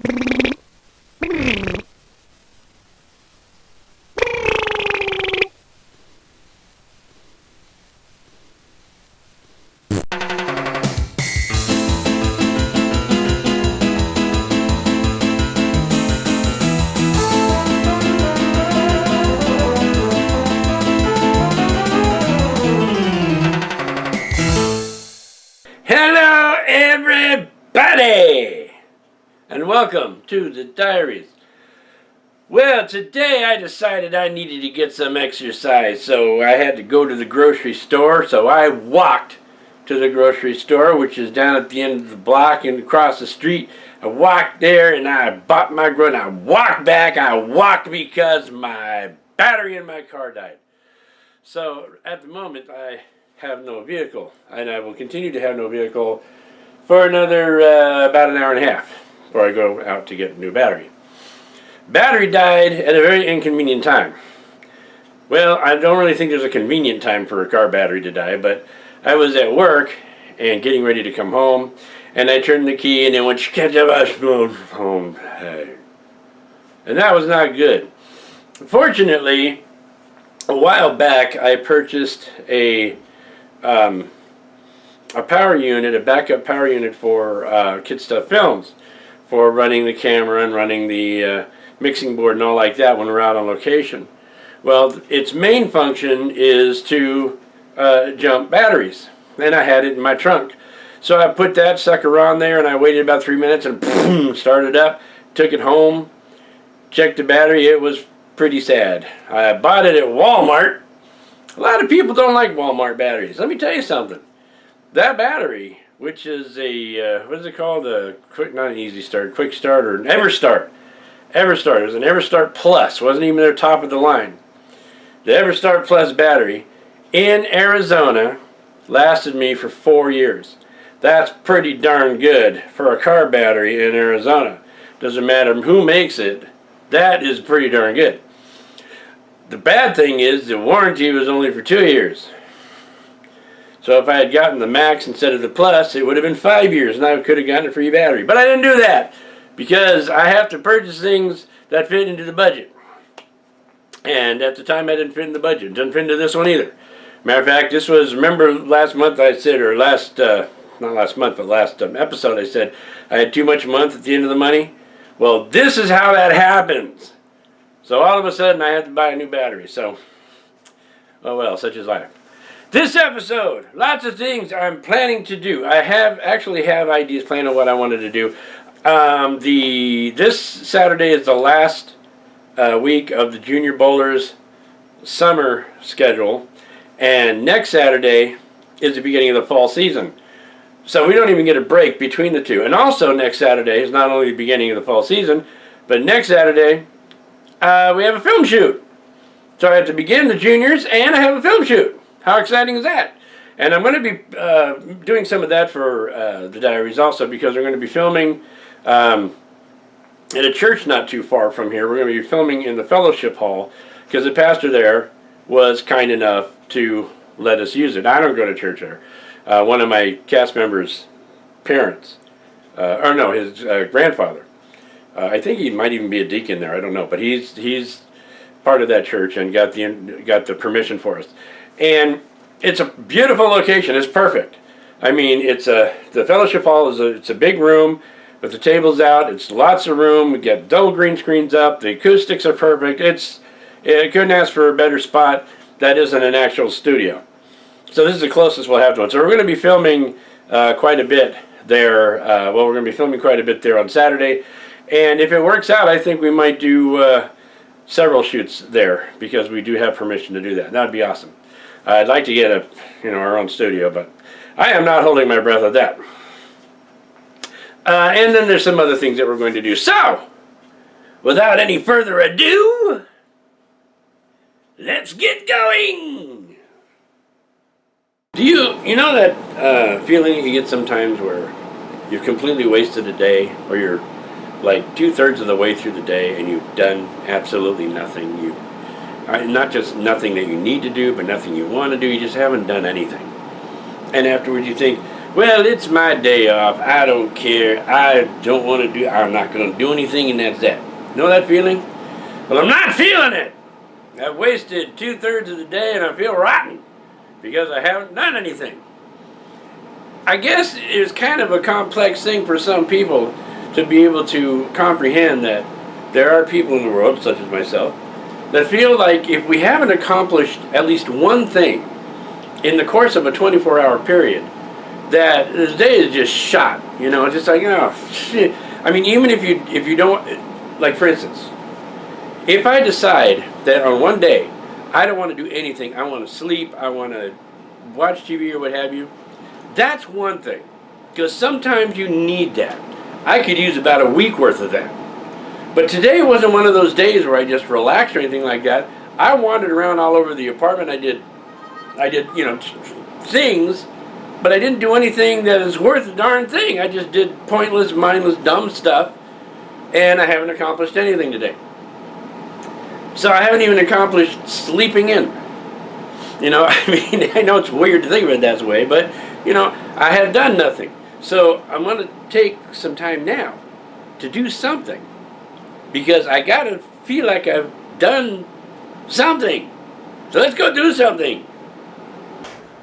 Hello everybody, and welcome to the diaries. Well, today I decided I needed to get some exercise, so I had to go to the grocery store. So I walked to the grocery store, which is down at the end of the block and across the street. I walked there and I bought my groceries. I walked back. I walked because my battery in my car died. So at the moment I have no vehicle, and I will continue to have no vehicle for another about an hour and a half before I go out to get a new battery. Battery died at a very inconvenient time. Well, I don't really think there's a convenient time for a car battery to die, but I was at work and getting ready to come home, and I turned the key and then went home, and that was not good. Fortunately, a while back I purchased a power unit, a backup power unit for Kid Stuff Films, for running the camera and running the mixing board and all like that when we're out on location. Well, its main function is to jump batteries, and I had it in my trunk. So I put that sucker on there and I waited about 3 minutes and boom, started up, took it home, checked the battery. It was pretty sad. I bought it at Walmart. A lot of people don't like Walmart batteries. Let me tell you something. That battery, which is a, what is it called? Not an Easy Start, Quick Start, or an EverStart. EverStart. It was an EverStart Plus. It wasn't even their top of the line. The EverStart Plus battery in Arizona lasted me for 4 years. That's pretty darn good for a car battery in Arizona. Doesn't matter who makes it. That is pretty darn good. The bad thing is the warranty was only for 2 years. So if I had gotten the Max instead of the Plus, it would have been 5 years and I could have gotten a free battery. But I didn't do that because I have to purchase things that fit into the budget. And at the time I didn't fit in the budget. It doesn't fit into this one either. Matter of fact, this was, remember last month I said, or last, not last month, but last episode I said I had too much a month at the end of the money? Well, this is how that happens. So all of a sudden I had to buy a new battery. So, oh well, such is life. This episode, lots of things I'm planning to do. I actually have ideas planned on what I wanted to do. This Saturday is the last week of the Junior Bowlers summer schedule, and next Saturday is the beginning of the fall season. So we don't even get a break between the two. And also next Saturday is not only the beginning of the fall season, but next Saturday we have a film shoot. So I have to begin the juniors and I have a film shoot. How exciting is that? And I'm going to be doing some of that for the diaries also, because we're going to be filming at a church not too far from here. We're going to be filming in the fellowship hall because the pastor there was kind enough to let us use it. I don't go to church there. One of my cast members' parents, or no, his grandfather. I think he might even be a deacon there. I don't know, but he's part of that church and got the permission for us. And it's a beautiful location. It's perfect. I mean, the fellowship hall it's a big room with the tables out. It's lots of room. We get double green screens up. The acoustics are perfect. It couldn't ask for a better spot that isn't an actual studio. So this is the closest we'll have to it. So we're going to be filming quite a bit there. Well, we're going to be filming quite a bit there on Saturday. And if it works out, I think we might do several shoots there because we do have permission to do that. That would be awesome. I'd like to get our own studio, but I am not holding my breath at that. And then there's some other things that we're going to do. So, without any further ado, let's get going. Do you know that feeling you get sometimes where you've completely wasted a day, or you're like 2/3 of the way through the day and you've done absolutely nothing? Not just nothing that you need to do, but nothing you want to do. You just haven't done anything. And afterwards you think, Well, it's my day off. I don't care. I don't want to do. I'm not going to do anything, and that's that. Know that feeling? Well, I'm not feeling it. I've wasted 2/3 of the day, and I feel rotten because I haven't done anything. I guess it's kind of a complex thing for some people to be able to comprehend that there are people in the world, such as myself, that feel like if we haven't accomplished at least one thing in the course of a 24-hour period, that the day is just shot. You know, it's just like, oh, shit. I mean, even if you don't, like for instance, if I decide that on one day I don't want to do anything, I want to sleep, I want to watch TV or what have you, that's one thing. Because sometimes you need that. I could use about a week worth of that. But today wasn't one of those days where I just relaxed or anything like that. I wandered around all over the apartment. I did, you know, things, but I didn't do anything that is worth a darn thing. I just did pointless, mindless, dumb stuff, and I haven't accomplished anything today. So I haven't even accomplished sleeping in. You know, I mean, I know it's weird to think of it that way, but, you know, I have done nothing. So I'm going to take some time now to do something, because I got to feel like I've done something. So let's go do something.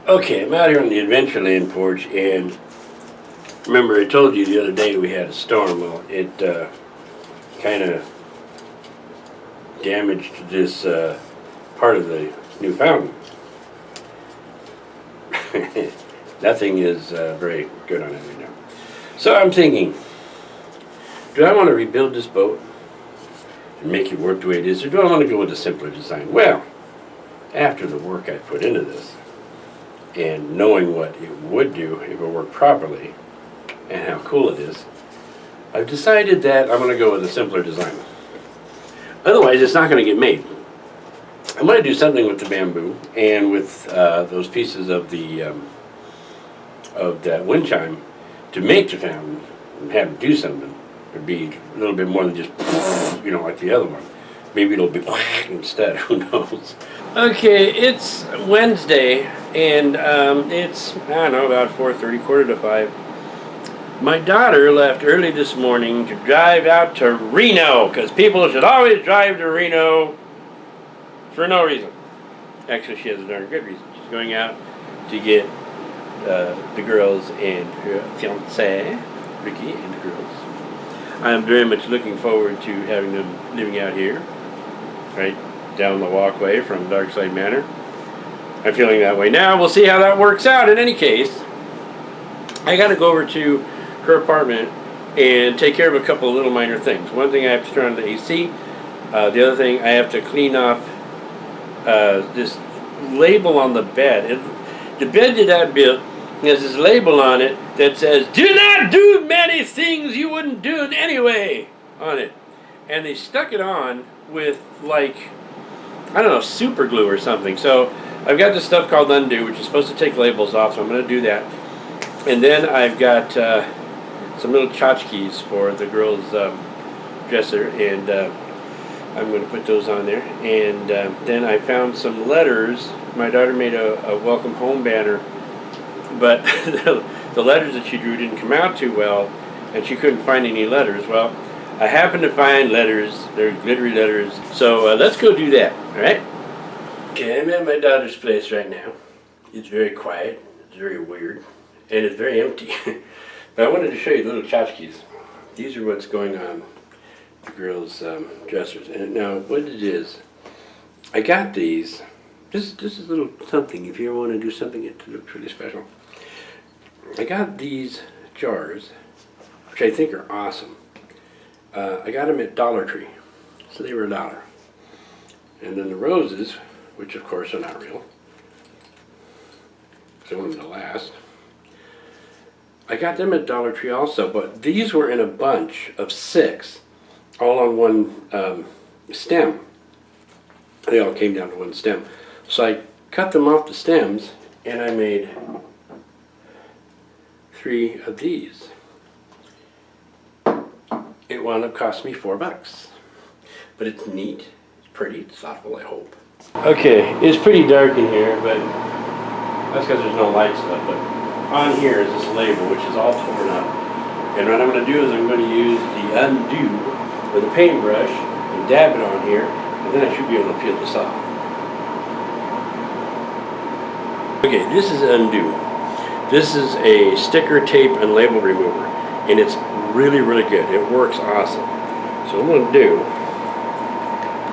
Okay, I'm out here on the Adventureland porch, and remember I told you the other day we had a storm. Well, it kind of damaged this part of the new fountain. Nothing is very good on it right now. So I'm thinking, do I want to rebuild this boat and make it work the way it is, or do I want to go with a simpler design? Well, after the work I put into this, and knowing what it would do if it worked properly, and how cool it is, I've decided that I'm going to go with a simpler design. Otherwise, it's not going to get made. I'm going to do something with the bamboo and with those pieces of the of that wind chime to make the fountain and have it do something. It'd be a little bit more than just, you know, like the other one. Maybe it'll be instead. Who knows? Okay, it's Wednesday, and it's, I don't know, about 4:30, 4:45. My daughter left early this morning to drive out to Reno, because people should always drive to Reno for no reason. Actually, she has a darn good reason. She's going out to get the girls and her fiancé, Ricky, and the girls. I'm very much looking forward to having them living out here, right down the walkway from Darkslade Manor. I'm feeling that way now. We'll see how that works out. In any case, I got to go over to her apartment and take care of a couple of little minor things. One thing, I have to turn on the AC. The other thing, I have to clean off this label on the bed. The bed that I built has this label on it that says, "Do not do many things you wouldn't do anyway," on it. And they stuck it on with, like, I don't know, super glue or something. So I've got this stuff called Undo, which is supposed to take labels off, so I'm going to do that. And then I've got some little tchotchkes for the girls' dresser, and I'm going to put those on there. And then I found some letters. My daughter made a welcome home banner, but the letters that she drew didn't come out too well, and she couldn't find any letters. Well, I happened to find letters. They're glittery letters. So let's go do that, all right? Okay, I'm at my daughter's place right now. It's very quiet. It's very weird. And it's very empty. But I wanted to show you the little tchotchkes. These are what's going on the girls' dressers. And now, what it is, I got these. This is a little something if you want to do something that looks really special. I got these jars, which I think are awesome. I got them at Dollar Tree, so they were $1. And then the roses, which of course are not real, because I want them to last. I got them at Dollar Tree also, but these were in a bunch of 6, all on one stem. They all came down to one stem. So I cut them off the stems, and I made 3 of these. It wound up costing me $4. But it's neat, it's pretty, it's thoughtful, I hope. Okay, it's pretty dark in here, but that's because there's no lights up, but on here is this label, which is all torn up. And what I'm going to do is I'm going to use the undo with a paintbrush and dab it on here, and then I should be able to peel this off. Okay, this is undo. This is a sticker, tape, and label remover, and it's really, really good. It works awesome. So what I'm going to do,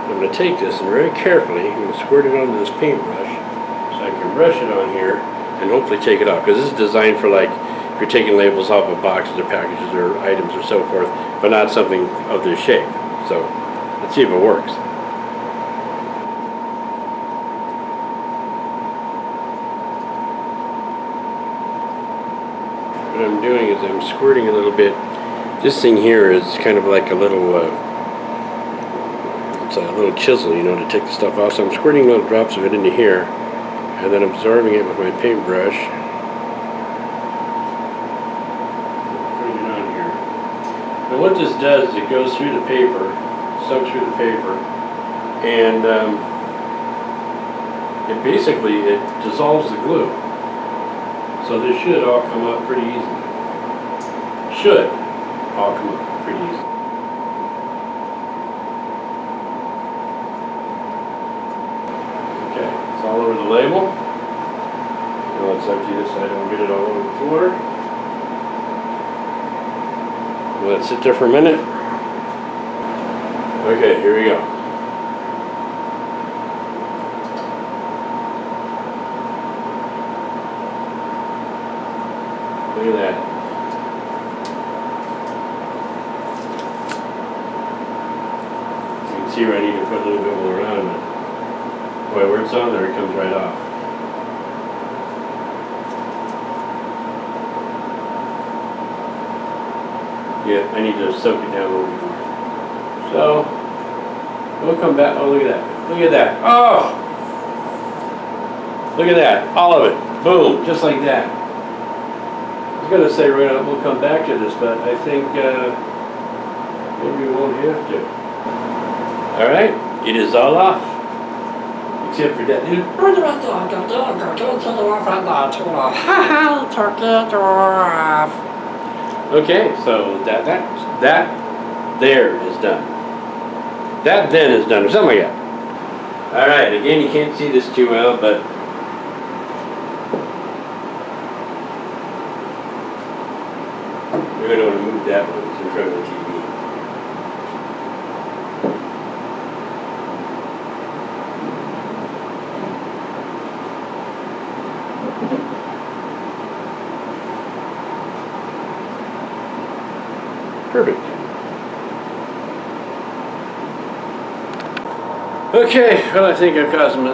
I'm going to take this and very carefully, I'm going to squirt it onto this paintbrush so I can brush it on here and hopefully take it off. Because this is designed for, like, if you're taking labels off of boxes or packages or items or so forth, but not something of this shape. So let's see if it works. What I'm doing is I'm squirting a little bit. This thing here is kind of like a little, it's a little chisel, you know, to take the stuff off. So I'm squirting little drops of it into here, and then absorbing it with my paintbrush. Putting it on here. And what this does is it goes through the paper, soaks through the paper, and it basically dissolves the glue. So this should all come up pretty easily. Should all come up pretty easily. Okay, it's all over the label. Now let's empty this so I don't get it all over the floor. Let it sit there for a minute. Okay, here we go. Look at that. You can see where I need to put a little bit more on it. Boy, where it's on there, it comes right off. Yeah, I need to soak it down a little bit more. So, we'll come back. Oh, look at that. Look at that. Oh! Look at that. All of it. Boom. Just like that. I was going to say we'll come back to this, but I think maybe we won't have to. Alright, it is all off. Except for that. Okay, so that there is done. That then is done, or something like that. Alright, again, you can't see this too well, but we're going to want to move that one. It's in front of the TV. Perfect. Okay, well, I think I've got some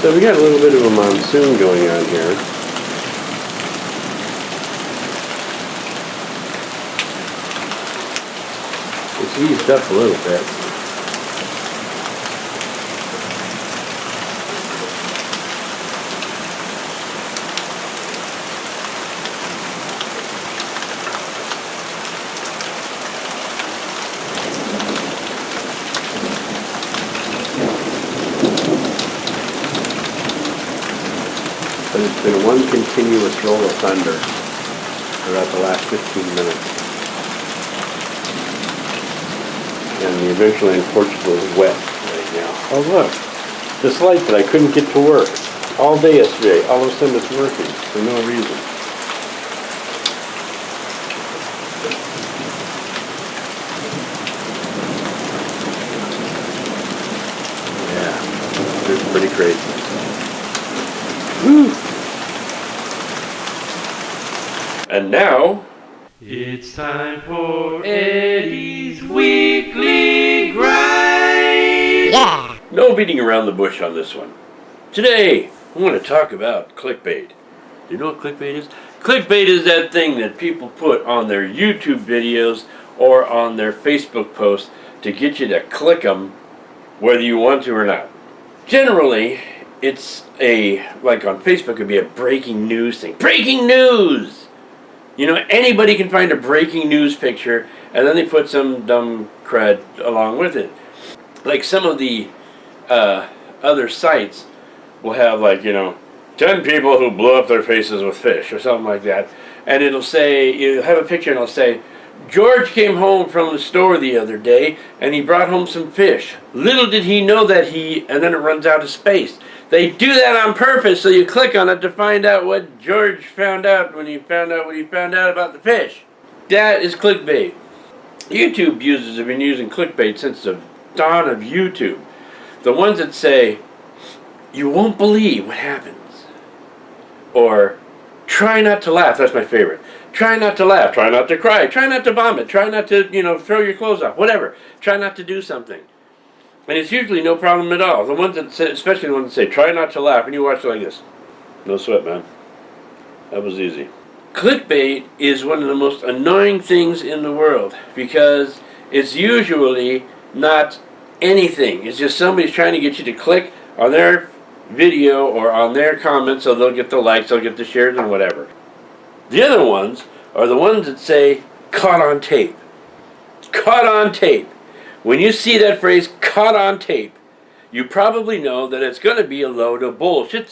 So we got a little bit of a monsoon going on here. It's eased up a little bit. But it's been one continuous roll of thunder throughout the last 15 minutes. And the eventually in Portugal is wet right now. Oh look, this light that I couldn't get to work all day yesterday, all of a sudden it's working for no reason. Yeah, it's pretty crazy. Woo! And now, it's time for Eddie's Weekly Grind! Yeah! No beating around the bush on this one. Today, I want to talk about clickbait. Do you know what clickbait is? Clickbait is that thing that people put on their YouTube videos or on their Facebook posts to get you to click them whether you want to or not. Generally, it's like on Facebook, it'd be a breaking news thing. Breaking news! You know, anybody can find a breaking news picture, and then they put some dumb crud along with it. like some of the other sites will have, like, 10 people who blew up their faces with fish or something like that. And it'll say, you have a picture and it'll say, George came home from the store the other day and he brought home some fish. Little did he know that and then it runs out of space. They do that on purpose, so you click on it to find out what George found out when he found out what he found out about the fish. That is clickbait. YouTube users have been using clickbait since the dawn of YouTube. The ones that say, you won't believe what happens. Or, try not to laugh. That's my favorite. Try not to laugh. Try not to cry. Try not to vomit. Try not to, throw your clothes off. Whatever. Try not to do something. And it's usually no problem at all. The ones that say, especially the ones that say, try not to laugh, and you watch it like this. No sweat, man. That was easy. Clickbait is one of the most annoying things in the world because it's usually not anything. It's just somebody's trying to get you to click on their video or on their comments so they'll get the likes, they'll get the shares and whatever. The other ones are the ones that say, caught on tape. Caught on tape. When you see that phrase, caught on tape, you probably know that it's going to be a load of bullshit.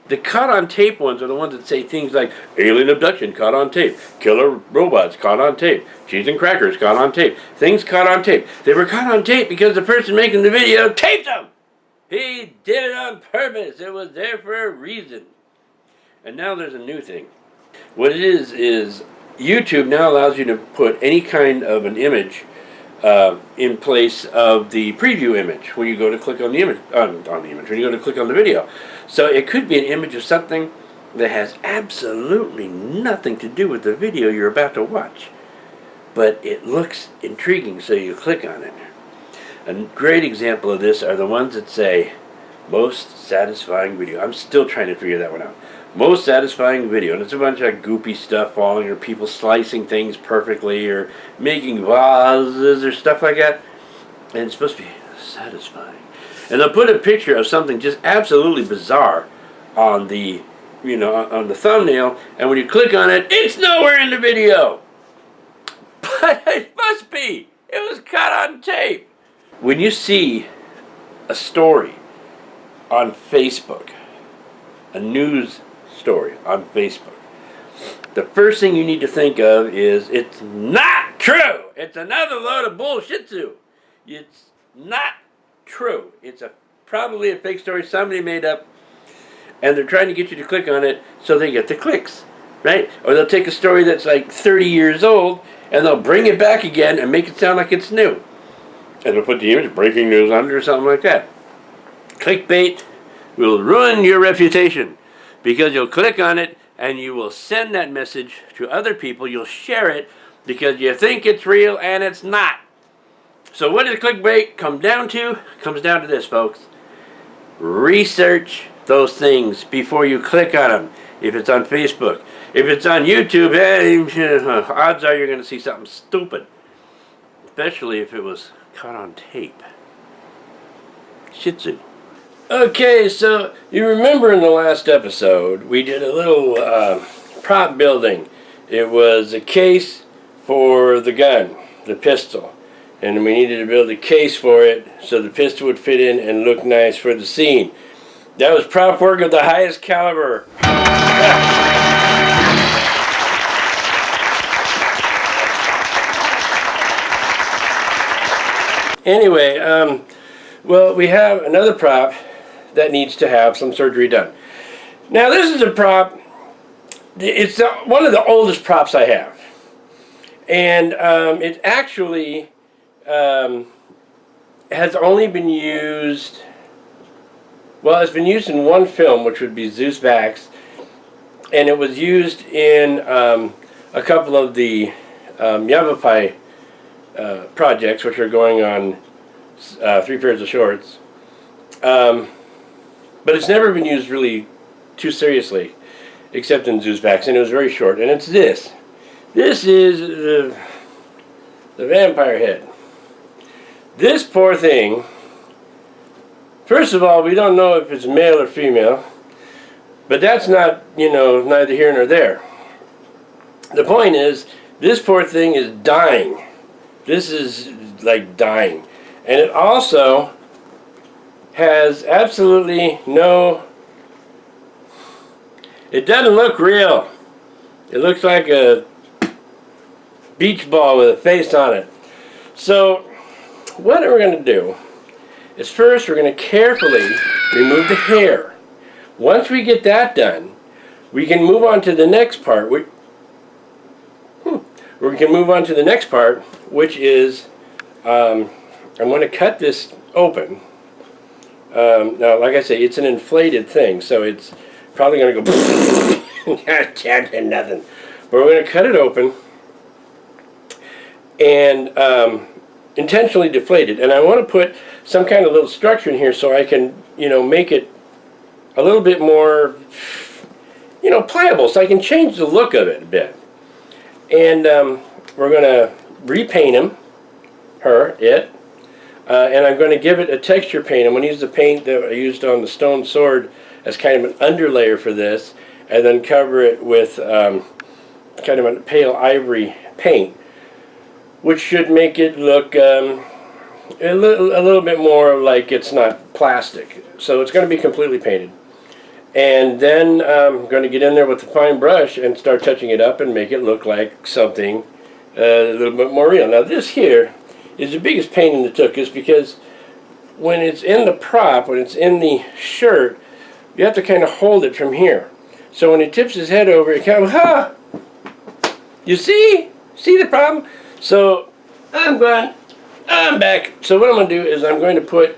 The caught on tape ones are the ones that say things like alien abduction caught on tape, killer robots caught on tape, cheese and crackers caught on tape, things caught on tape. They were caught on tape because the person making the video taped them. He did it on purpose. It was there for a reason. And now there's a new thing. What it is YouTube now allows you to put any kind of an image in place of the preview image when you go to click on the image, when you go to click on the video. So it could be an image of something that has absolutely nothing to do with the video you're about to watch. But it looks intriguing, so you click on it. A great example of this are the ones that say, most satisfying video. I'm still trying to figure that one out. Most satisfying video. And it's a bunch of goopy stuff falling, or people slicing things perfectly, or making vases, or stuff like that. And it's supposed to be satisfying. And they'll put a picture of something just absolutely bizarre on the, on the thumbnail, and when you click on it, it's nowhere in the video. But it must be. It was caught on tape. When you see a story on Facebook, a news story on Facebook, the first thing you need to think of is, it's not true. It's another load of bullshit. It's not true. It's probably a fake story somebody made up, and they're trying to get you to click on it so they get the clicks, right? Or they'll take a story that's like 30 years old and they'll bring it back again and make it sound like it's new. And they'll put the image, breaking news under, or something like that. Clickbait will ruin your reputation because you'll click on it and you will send that message to other people. You'll share it because you think it's real and it's not. So what does clickbait come down to? It comes down to this, folks. Research those things before you click on them. If it's on Facebook, if it's on YouTube, odds are you're going to see something stupid. Especially if it was caught on tape. Shih Tzu. Okay, so you remember in the last episode we did a little prop building. It was a case for the gun, the pistol. And we needed to build a case for it so the pistol would fit in and look nice for the scene. That was prop work of the highest caliber. Anyway, well, we have another prop that needs to have some surgery done. Now, this is a prop, it's one of the oldest props I have. And it actually has only been used, well, it's been used in one film, which would be Zeus Vax, and it was used in a couple of the Yavapai projects, which are going on 3 pairs of shorts. But it's never been used really too seriously, except in Zeus Vax, and it was very short. And it's this. This is the vampire head. This poor thing, first of all, we don't know if it's male or female, but that's not, neither here nor there. The point is, this poor thing is dying. This is like dying. And it also has absolutely no, it doesn't look real. It looks like a beach ball with a face on it. So what we're going to do is first we're going to carefully remove the hair. Once we get that done, we can move on to the next part. We can move on to the next part, which is I'm going to cut this open. Now, like I say, it's an inflated thing, so it's probably going to go nothing. But we're going to cut it open and intentionally deflate it. And I want to put some kind of little structure in here so I can, make it a little bit more, pliable, so I can change the look of it a bit. And we're going to repaint him, and I'm going to give it a texture paint. I'm going to use the paint that I used on the stone sword as kind of an underlayer for this, and then cover it with kind of a pale ivory paint, which should make it look a little bit more like it's not plastic. So it's going to be completely painted. And then I'm going to get in there with a fine brush and start touching it up and make it look like something a little bit more real. Now this here is the biggest pain in the tuchus, because when it's in the prop, when it's in the shirt, you have to kind of hold it from here. So when he tips his head over, it kind of, you see? See the problem? So I'm back. So what I'm going to do is I'm going to put,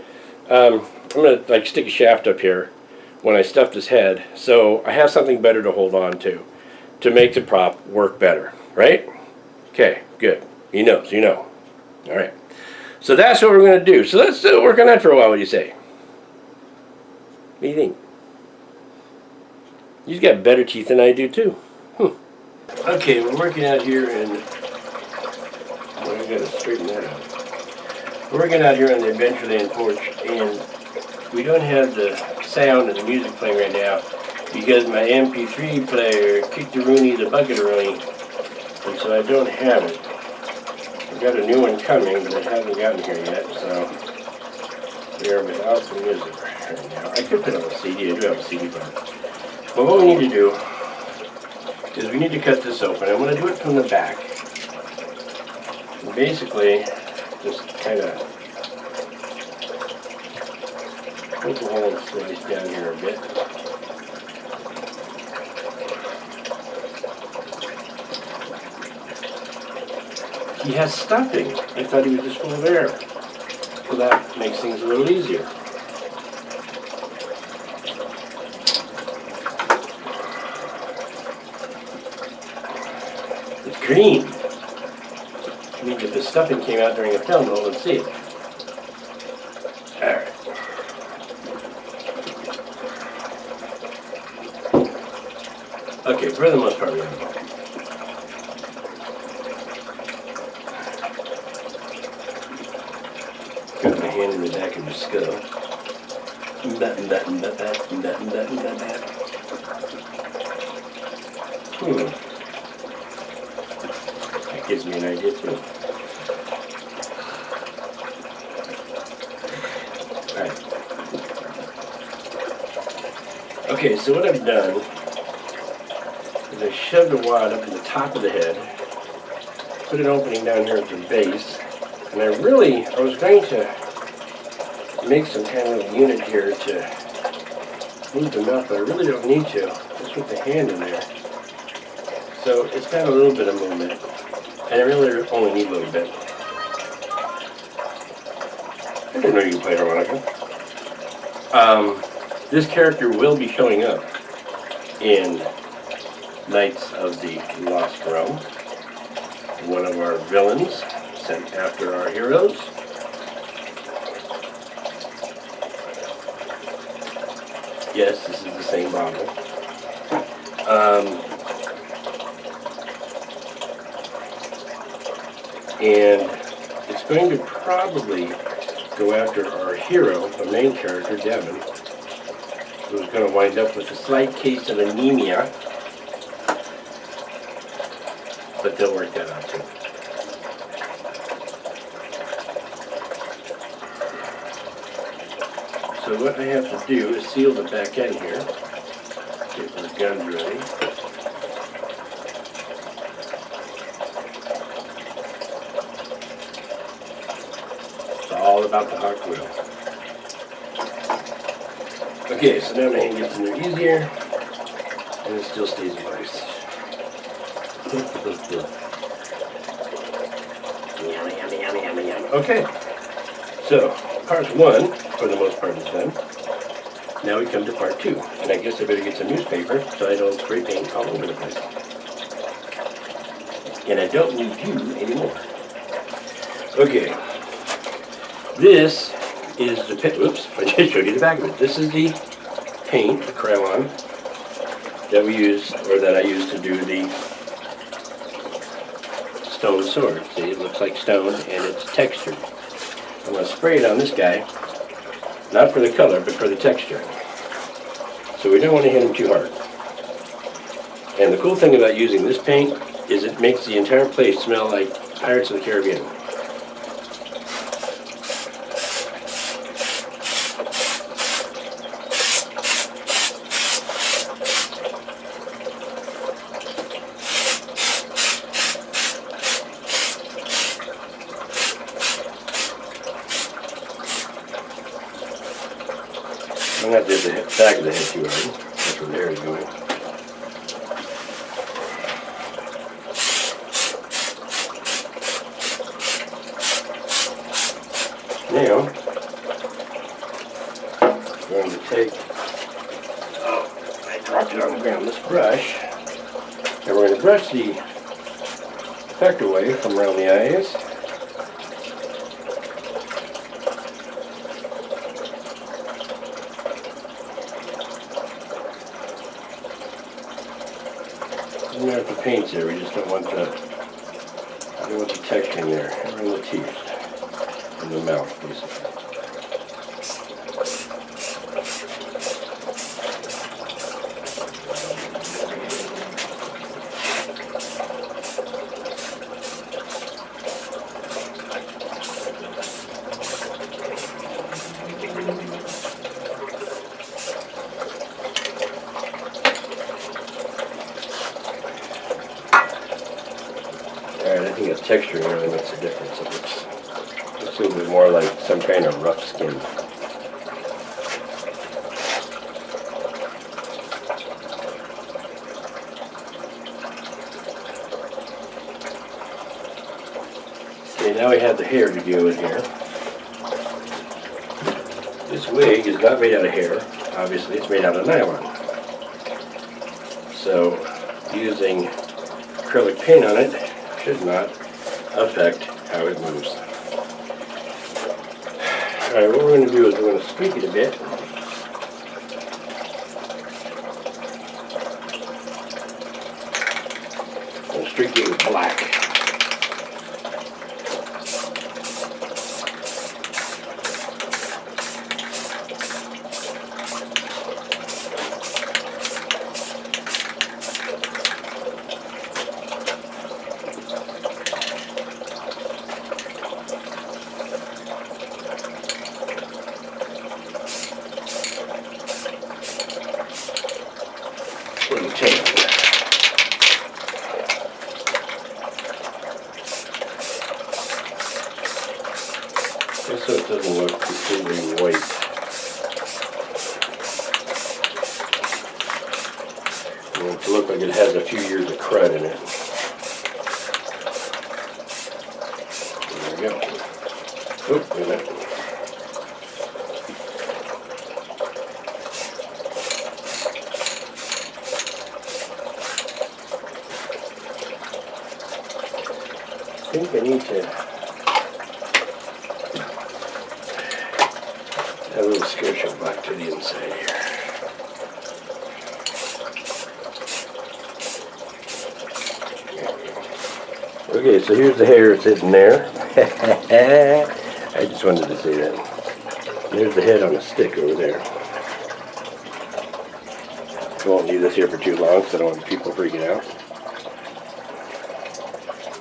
I'm going to like stick a shaft up here when I stuffed his head, so I have something better to hold on to make the prop work better, right? Okay, good. He knows, All right. So that's what we're going to do. So let's work on that for a while, what do you say? What do you think? You've got better teeth than I do, too. Okay, we're working out here and well, I got to straighten that out. We're working out here on the Adventureland porch, and we don't have the sound of the music playing right now because my MP3 player kicked the bucket-a-rooney, and so I don't have it. I've got a new one coming, but it hasn't gotten here yet, so we are without the music right now. I could put it on a CD. I do have a CD player. But what we need to do is we need to cut this open. I'm going to do it from the back. And basically, just kind of poke a hole and slice down here a bit. He has stuffing. I thought he was just full of air. So that makes things a little easier. It's green. I mean, if the stuffing came out during a film, no one would see it. Alright. Okay, for the most part, we have it. Got my hand in the back of your skull. That gives me an idea too. Alright. Okay, so what I've done is I shoved a wad up in the top of the head, put an opening down here at the base, and I was going to make some kind of unit here to move them up, but I really don't need to, just with the hand in there. So it's got a little bit of movement, and I really only need a little bit. I didn't know you could play harmonica. This character will be showing up in Knights of the Lost Realm, one of our villains sent after our heroes. Yes, this is the same bottle. And it's going to probably go after our hero, the main character, Devin, who's going to wind up with a slight case of anemia, but they'll work that out too. So what I have to do is seal the back end here. Get my guns ready. It's all about the hot glue. Okay, so now my hand gets in there easier, and it still stays moist. Yummy, yummy, yummy, yummy, yummy. Okay, so part 1, for the most part, is done. Now we come to part 2, and I guess I better get some newspaper so I don't spray paint all over the place. And I don't need you anymore. Okay, this is the paint. Whoops, I just showed you the back of it. This is the paint, the Krylon, that we use, or that I use to do the stone sword. See, it looks like stone and it's textured. I'm going to spray it on this guy, not for the color, but for the texture. So we don't want to hit him too hard. And the cool thing about using this paint is it makes the entire place smell like Pirates of the Caribbean. I'm not just the back of the head too hard. That's where the hair is going. Now, I'm going to take, I dropped it on the ground, this brush, and we're going to brush the effect away from around the eyes. Even if the paint's there, we just don't want the texture in there, around the teeth, in the mouth, basically. Alright, I think it's texture really makes a difference. It looks a little bit more like some kind of rough skin. Okay, now we have the hair to deal with here. This wig is not made out of hair, obviously, it's made out of nylon. So, using acrylic paint on it should not affect how it moves. Alright, what we're going to do is we're going to streak it a bit. I'm going to streak it with black. For the tail. Just so it doesn't look completely white. I want it to look like it has a few years of crud in it. There we go. Oop, wait a minute. I think I need to add a little scotch black to the inside here. Okay, so here's the hair sitting there. I just wanted to say that. There's the head on a stick over there. I won't leave this here for too long because I don't want people freaking out.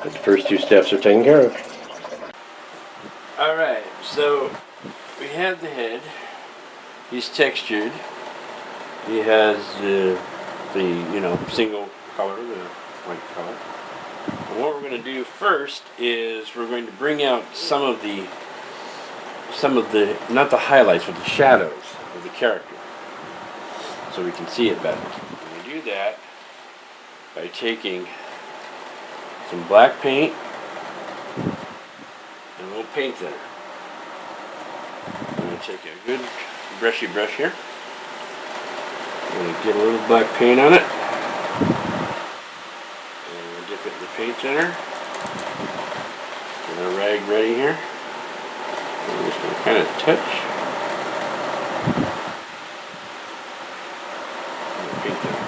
But the first two steps are taken care of. Alright, so we have the head. He's textured. He has the single color, the white color. And what we're going to do first is we're going to bring out some of the not the highlights but the shadows of the character, so we can see it better. And we do that by taking some black paint and a little paint thinner. I'm going to take a good brushy brush here. I'm going to get a little black paint on it. And we'll dip it in the paint thinner. Get our rag ready here. I'm just going to kind of touch. And the paint thinner.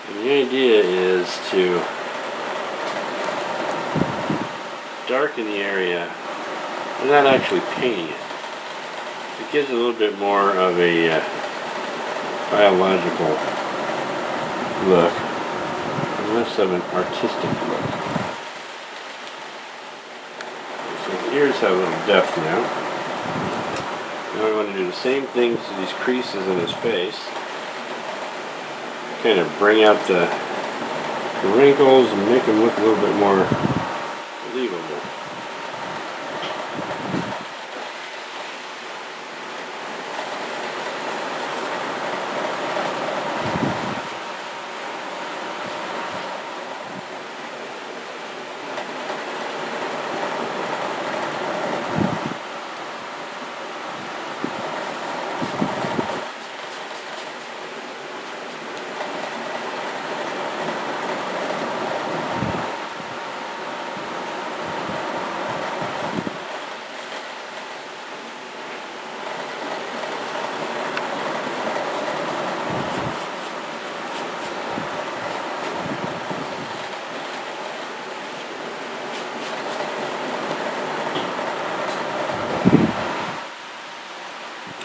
The idea is to darken the area without actually painting it. It gives a little bit more of a biological look, and less of an artistic look. So the ears have a little depth now. Now I want to do the same things to these creases in his face. Kind of bring out the wrinkles and make them look a little bit more believable.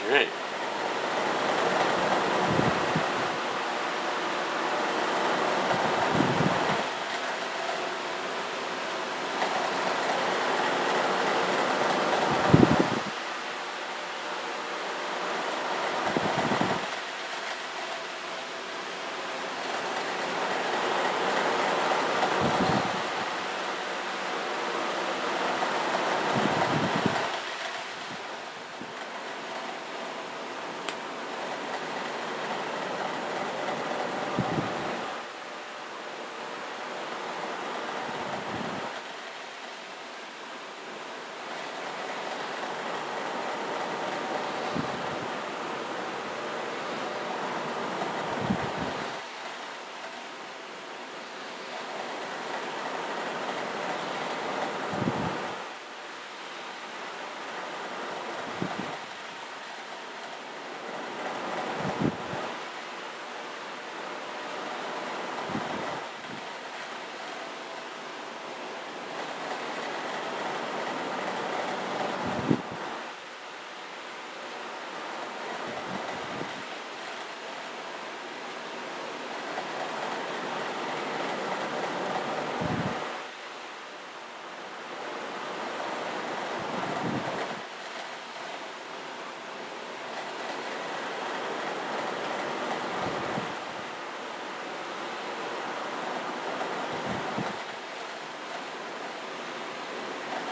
Alright.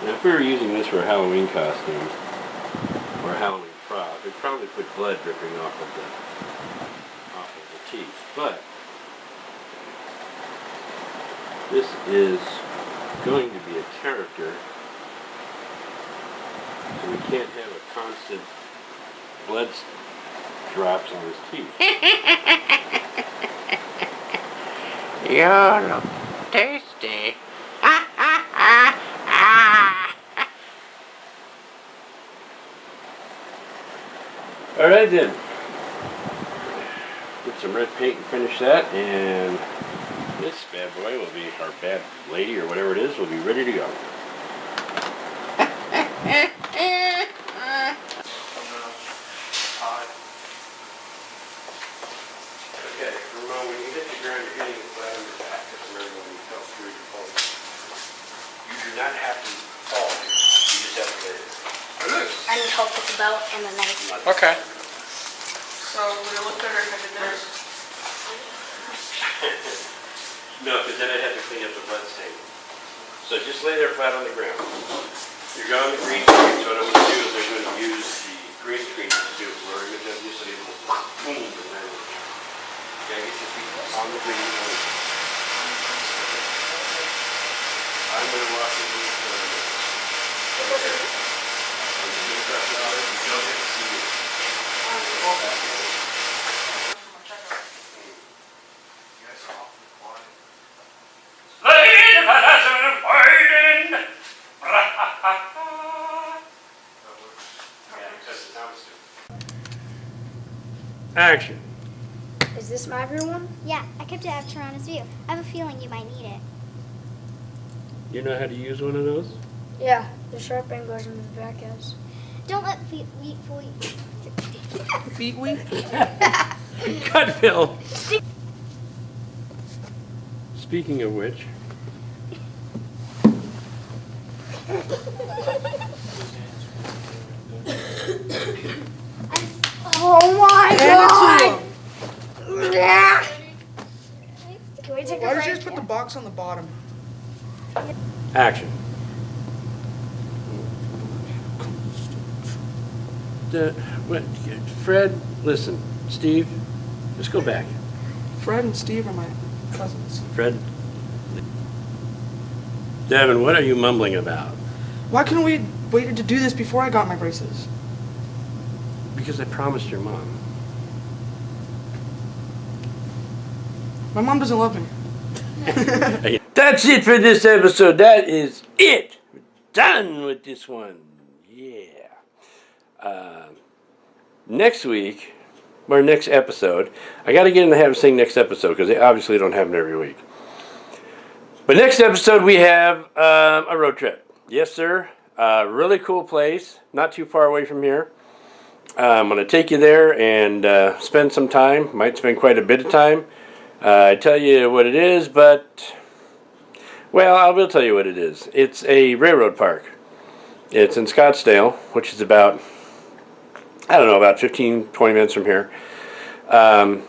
Now if we were using this for a Halloween costume, or a Halloween prop, we'd probably put blood dripping off of the teeth. But this is going to be a character, so we can't have a constant blood drops on his teeth. You look tasty. Alright then. Get some red paint and finish that, and this bad boy will be, our bad lady or whatever it is, will be ready to go. Okay, Ramon, when you hit the ground, you're hitting it flat on your back. Just remember when you fell through your fall. You do not have to fall. You just have to lay it. I need help with the belt and the knife. Okay. So would it look better if I did this? No, because then I'd have to clean up the blood stain. So just lay there flat on the ground. You're going to green screen, so what I'm going to do is I'm going to use the green screen to do it. We're going to do this, so you will boom, and then you gotta get your feet on the green screen. I'm going to walk in this I'm going to press it out, you don't have to see me. Action. Is this my real one? Yeah, I kept it at Toronto's view. I have a feeling you might need it. You know how to use one of those? Yeah, the sharp end goes into the back edge. Don't let feet fool you. Feet weak? Cut, Phil. Speaking of which. Oh my god! Can we take Why a did you break? just put the box on the bottom? Action. Fred, listen. Steve, just go back. Fred and Steve are my cousins. Fred. Devin, what are you mumbling about? Why couldn't we waited to do this before I got my braces? Because I promised your mom. My mom doesn't love me. That's it for this episode. That is it. We're done with this one. Yeah. Next week, or next episode, I got to get in the habit of saying next episode because they obviously don't happen every week. But next episode, we have a road trip. Yes, sir. Really cool place. Not too far away from here. I'm going to take you there and spend some time. Might spend quite a bit of time. I tell you what it is, but, well, I will tell you what it is. It's a railroad park. It's in Scottsdale, which is about, I don't know, about 15, 20 minutes from here. And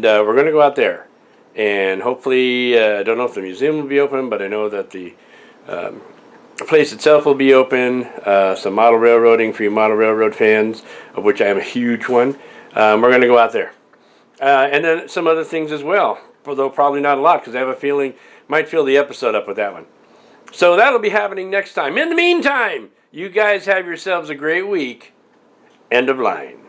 we're going to go out there. And hopefully, I don't know if the museum will be open, but I know that the place itself will be open. Some model railroading for you model railroad fans, of which I am a huge one. We're going to go out there. And then some other things as well, although probably not a lot, because I have a feeling, might fill the episode up with that one. So that'll be happening next time. In the meantime, you guys have yourselves a great week. End of line.